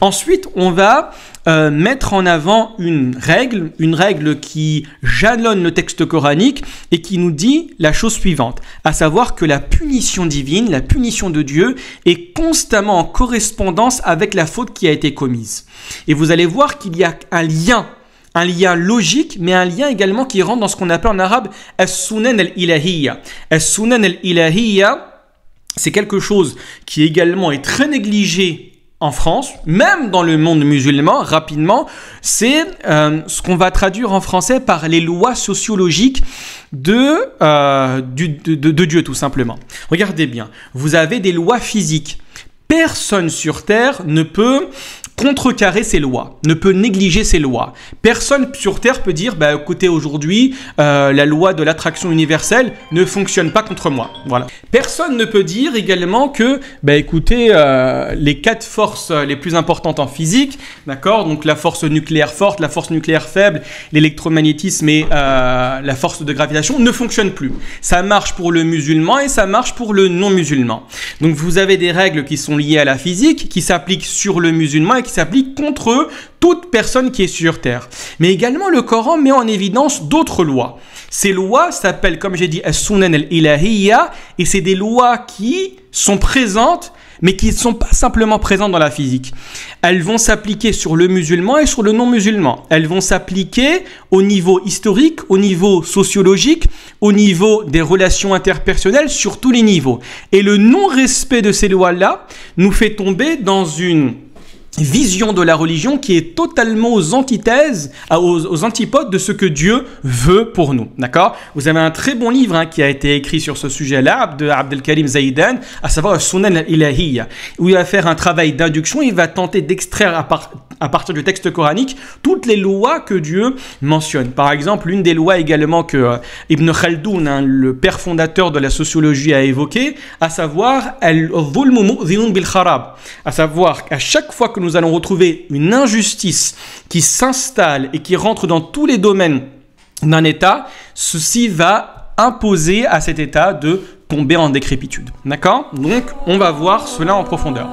Ensuite, on va mettre en avant une règle qui jalonne le texte coranique et qui nous dit la chose suivante, à savoir que la punition divine, la punition de Dieu est constamment en correspondance avec la faute qui a été commise. Et vous allez voir qu'il y a un lien logique, mais un lien également qui rentre dans ce qu'on appelle en arabe as-sunan al-ilahiyya. As-sunan al-ilahiyya, c'est quelque chose qui également est très négligé en France, même dans le monde musulman, rapidement, c'est ce qu'on va traduire en français par les lois sociologiques de Dieu, tout simplement. Regardez bien, vous avez des lois physiques. Personne sur Terre ne peut contrecarrer ces lois, ne peut négliger ces lois. Personne sur Terre peut dire, écoutez, aujourd'hui, la loi de l'attraction universelle ne fonctionne pas contre moi. Voilà. Personne ne peut dire également que, écoutez, les 4 forces les plus importantes en physique, d'accord, donc la force nucléaire forte, la force nucléaire faible, l'électromagnétisme et la force de gravitation ne fonctionnent plus. Ça marche pour le musulman et ça marche pour le non-musulman. Donc vous avez des règles qui sont liées à la physique, qui s'appliquent sur le musulman et qui s'applique contre toute personne qui est sur Terre. Mais également, le Coran met en évidence d'autres lois. Ces lois s'appellent, comme j'ai dit, as-sunan al-ilahiyya, et c'est des lois qui sont présentes, mais qui ne sont pas simplement présentes dans la physique. Elles vont s'appliquer sur le musulman et sur le non-musulman. Elles vont s'appliquer au niveau historique, au niveau sociologique, au niveau des relations interpersonnelles, sur tous les niveaux. Et le non-respect de ces lois-là nous fait tomber dans une vision de la religion qui est totalement aux antithèses, aux antipodes de ce que Dieu veut pour nous. D'accord ? Vous avez un très bon livre qui a été écrit sur ce sujet-là, de Abdelkarim Zaidan, à savoir Sunan al-Ilahiyya, où il va faire un travail d'induction, il va tenter d'extraire à partir du texte coranique toutes les lois que Dieu mentionne. Par exemple, l'une des lois également que Ibn Khaldoun, le père fondateur de la sociologie, a évoqué, à savoir al-dhulmu mu'dhinun bil kharab, à savoir qu'à chaque fois que nous allons retrouver une injustice qui s'installe et qui rentre dans tous les domaines d'un État, ceci va imposer à cet État de tomber en décrépitude. D'accord ? Donc, on va voir cela en profondeur.